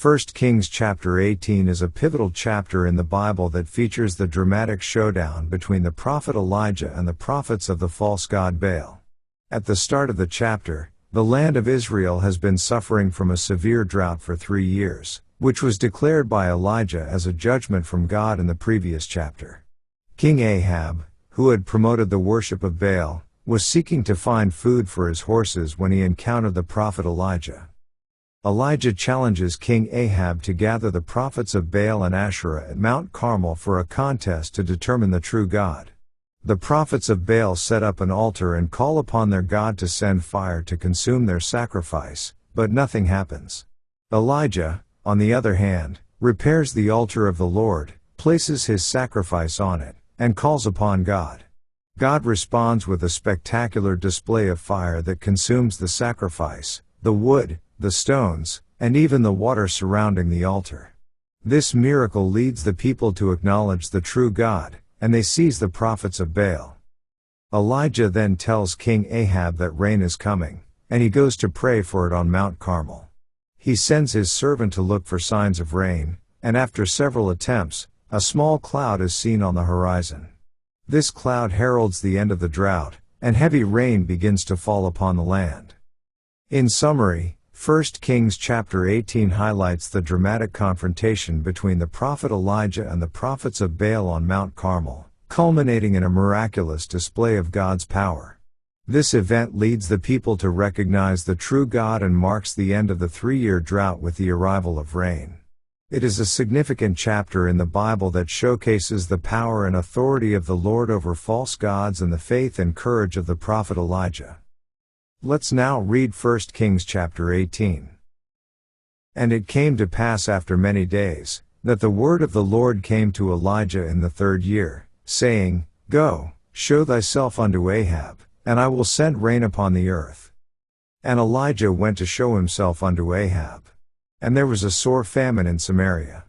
1 Kings chapter 18 is a pivotal chapter in the Bible that features the dramatic showdown between the prophet Elijah and the prophets of the false god Baal. At the start of the chapter, the land of Israel has been suffering from a severe drought for 3 years, which was declared by Elijah as a judgment from God in the previous chapter. King Ahab, who had promoted the worship of Baal, was seeking to find food for his horses when he encountered the prophet Elijah. Elijah challenges King Ahab to gather the prophets of Baal and Asherah at Mount Carmel for a contest to determine the true God. The prophets of Baal set up an altar and call upon their God to send fire to consume their sacrifice, but nothing happens. Elijah, on the other hand, repairs the altar of the Lord, places his sacrifice on it, and calls upon God. God responds with a spectacular display of fire that consumes the sacrifice, the wood, the stones, and even the water surrounding the altar. This miracle leads the people to acknowledge the true God, and they seize the prophets of Baal. Elijah then tells King Ahab that rain is coming, and he goes to pray for it on Mount Carmel. He sends his servant to look for signs of rain, and after several attempts, a small cloud is seen on the horizon. This cloud heralds the end of the drought, and heavy rain begins to fall upon the land. In summary, 1 Kings chapter 18 highlights the dramatic confrontation between the prophet Elijah and the prophets of Baal on Mount Carmel, culminating in a miraculous display of God's power. This event leads the people to recognize the true God and marks the end of the 3-year drought with the arrival of rain. It is a significant chapter in the Bible that showcases the power and authority of the Lord over false gods and the faith and courage of the prophet Elijah. Let's now read 1 Kings chapter 18. And it came to pass after many days, that the word of the Lord came to Elijah in the 3rd year, saying, Go, show thyself unto Ahab, and I will send rain upon the earth. And Elijah went to show himself unto Ahab. And there was a sore famine in Samaria.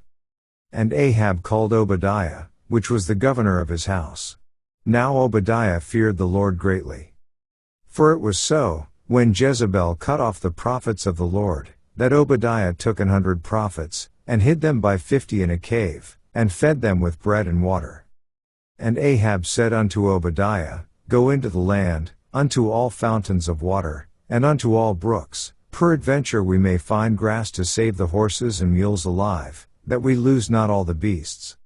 And Ahab called Obadiah, which was the governor of his house. Now Obadiah feared the Lord greatly. For it was so, when Jezebel cut off the prophets of the Lord, that Obadiah took 100 prophets, and hid them by 50 in a cave, and fed them with bread and water. And Ahab said unto Obadiah, Go into the land, unto all fountains of water, and unto all brooks, peradventure we may find grass to save the horses and mules alive, that we lose not all the beasts.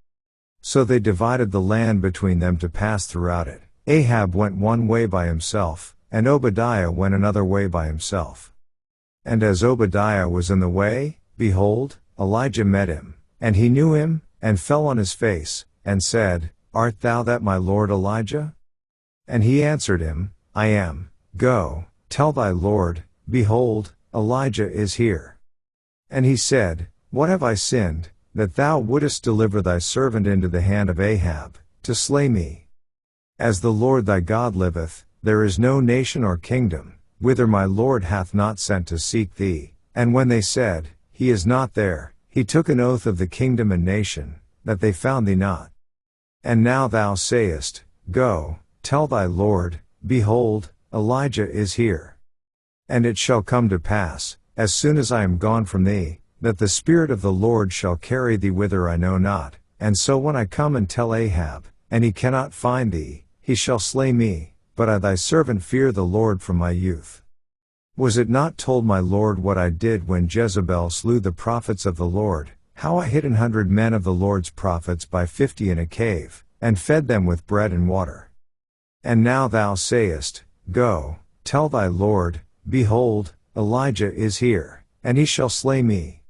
So they divided the land between them to pass throughout it. Ahab went one way by himself, and Obadiah went another way by himself. And as Obadiah was in the way, behold, Elijah met him, and he knew him, and fell on his face, and said, Art thou that my lord Elijah? And he answered him, I am. Go, tell thy lord, behold, Elijah is here. And he said, What have I sinned, that thou wouldest deliver thy servant into the hand of Ahab, to slay me? As the Lord thy God liveth, there is no nation or kingdom, whither my Lord hath not sent to seek thee. And when they said, He is not there, he took an oath of the kingdom and nation, that they found thee not. And now thou sayest, Go, tell thy Lord, behold, Elijah is here. And it shall come to pass, as soon as I am gone from thee, that the Spirit of the Lord shall carry thee whither I know not, and so when I come and tell Ahab, and he cannot find thee, he shall slay me. But I thy servant fear the Lord from my youth. Was it not told my Lord what I did when Jezebel slew the prophets of the Lord, how I hid 100 men of the Lord's prophets by 50 in a cave, and fed them with bread and water? And now thou sayest, Go, tell thy Lord, behold, Elijah is here, and he shall slay me.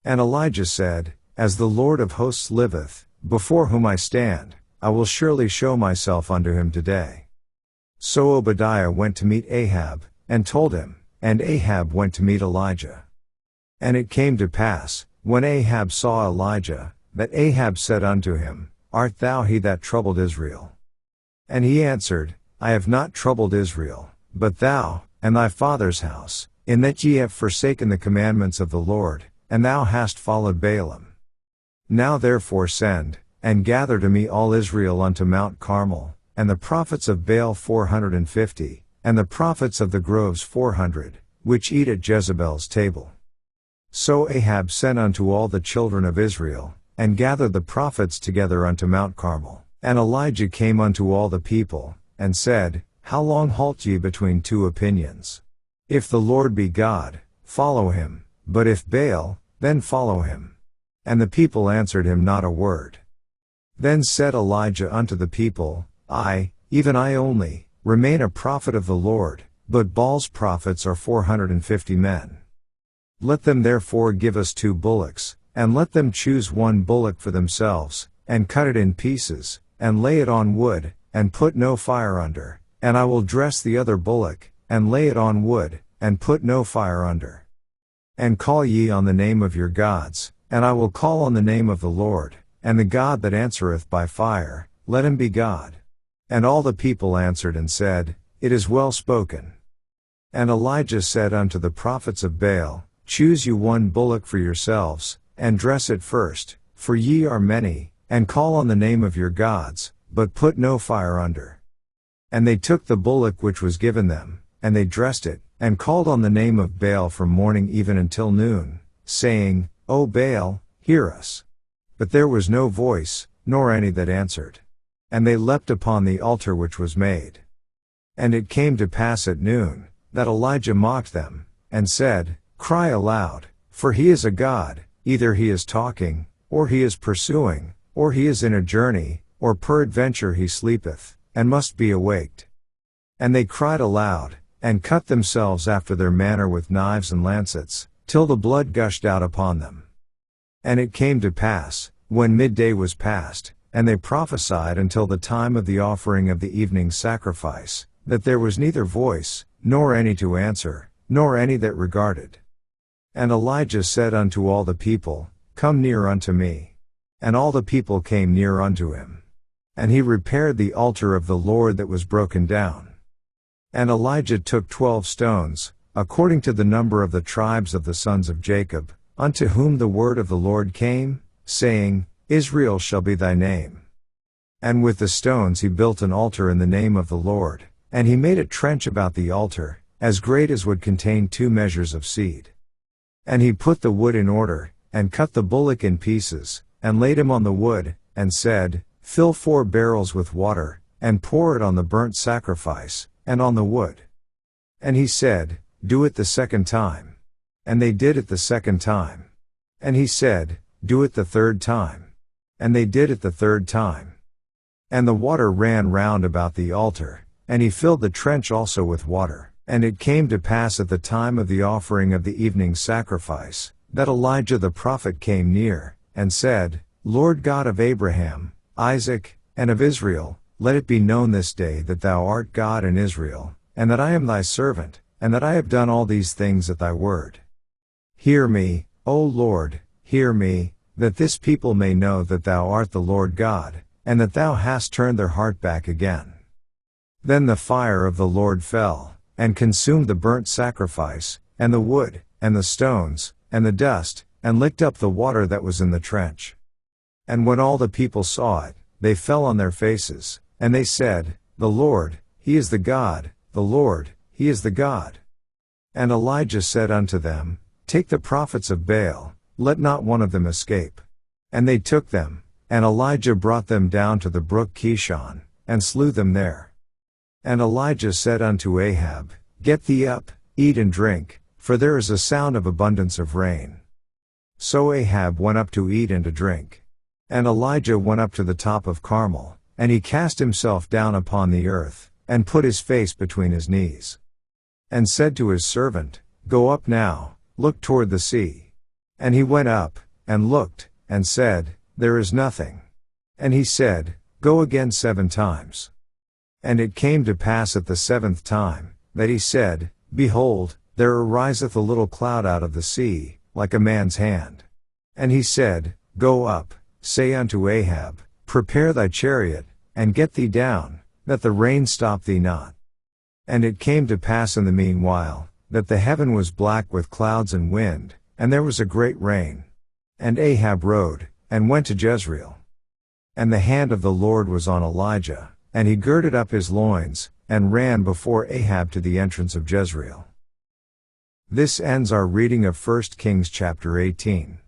And Elijah said, As the Lord of hosts liveth, before whom I stand, I will surely show myself unto him today. So Obadiah went to meet Ahab, and told him, and Ahab went to meet Elijah. And it came to pass, when Ahab saw Elijah, that Ahab said unto him, Art thou he that troubled Israel? And he answered, I have not troubled Israel, but thou, and thy father's house, in that ye have forsaken the commandments of the Lord, and thou hast followed Baalim. Now therefore send, and gather to me all Israel unto Mount Carmel, and the prophets of Baal 450, and the prophets of the groves 400, which eat at Jezebel's table. So Ahab sent unto all the children of Israel, and gathered the prophets together unto Mount Carmel. And Elijah came unto all the people, and said, How long halt ye between two opinions? If the Lord be God, follow him, but if Baal, then follow him. And the people answered him not a word. Then said Elijah unto the people, I, even I only, remain a prophet of the Lord, but Baal's prophets are 450 men. Let them therefore give us 2 bullocks, and let them choose 1 bullock for themselves, and cut it in pieces, and lay it on wood, and put no fire under, and I will dress the other bullock, and lay it on wood, and put no fire under. And call ye on the name of your gods, and I will call on the name of the Lord, and the God that answereth by fire, let him be God. And all the people answered and said, It is well spoken. And Elijah said unto the prophets of Baal, Choose you 1 bullock for yourselves, and dress it first, for ye are many, and call on the name of your gods, but put no fire under. And they took the bullock which was given them, and they dressed it, and called on the name of Baal from morning even until noon, saying, O Baal, hear us. But there was no voice, nor any that answered. And they leapt upon the altar which was made. And it came to pass at noon, that Elijah mocked them, and said, Cry aloud, for he is a god, either he is talking, or he is pursuing, or he is in a journey, or peradventure he sleepeth, and must be awaked. And they cried aloud, and cut themselves after their manner with knives and lancets, till the blood gushed out upon them. And it came to pass, when midday was past, and they prophesied until the time of the offering of the evening sacrifice, that there was neither voice, nor any to answer, nor any that regarded. And Elijah said unto all the people, Come near unto me. And all the people came near unto him. And he repaired the altar of the Lord that was broken down. And Elijah took 12 stones, according to the number of the tribes of the sons of Jacob, unto whom the word of the Lord came, saying, Israel shall be thy name. And with the stones he built an altar in the name of the Lord, and he made a trench about the altar, as great as would contain 2 measures of seed. And he put the wood in order, and cut the bullock in pieces, and laid him on the wood, and said, Fill 4 barrels with water, and pour it on the burnt sacrifice, and on the wood. And he said, Do it the 2nd time. And they did it the 2nd time. And he said, Do it the 3rd time. And they did it the 3rd time. And the water ran round about the altar, and he filled the trench also with water. And it came to pass at the time of the offering of the evening sacrifice, that Elijah the prophet came near, and said, Lord God of Abraham, Isaac, and of Israel, let it be known this day that thou art God in Israel, and that I am thy servant, and that I have done all these things at thy word. Hear me, O Lord, hear me, that this people may know that thou art the Lord God, and that thou hast turned their heart back again. Then the fire of the Lord fell, and consumed the burnt sacrifice, and the wood, and the stones, and the dust, and licked up the water that was in the trench. And when all the people saw it, they fell on their faces, and they said, The Lord, he is the God, the Lord, he is the God. And Elijah said unto them, Take the prophets of Baal, let not one of them escape. And they took them, and Elijah brought them down to the brook Kishon, and slew them there. And Elijah said unto Ahab, Get thee up, eat and drink, for there is a sound of abundance of rain. So Ahab went up to eat and to drink. And Elijah went up to the top of Carmel, and he cast himself down upon the earth, and put his face between his knees. And said to his servant, Go up now, look toward the sea. And he went up, and looked, and said, There is nothing. And he said, Go again 7 times. And it came to pass at the 7th time, that he said, Behold, there ariseth a little cloud out of the sea, like a man's hand. And he said, Go up, say unto Ahab, Prepare thy chariot, and get thee down, that the rain stop thee not. And it came to pass in the meanwhile, that the heaven was black with clouds and wind, and there was a great rain. And Ahab rode, and went to Jezreel. And the hand of the Lord was on Elijah, and he girded up his loins, and ran before Ahab to the entrance of Jezreel. This ends our reading of 1 Kings chapter 18.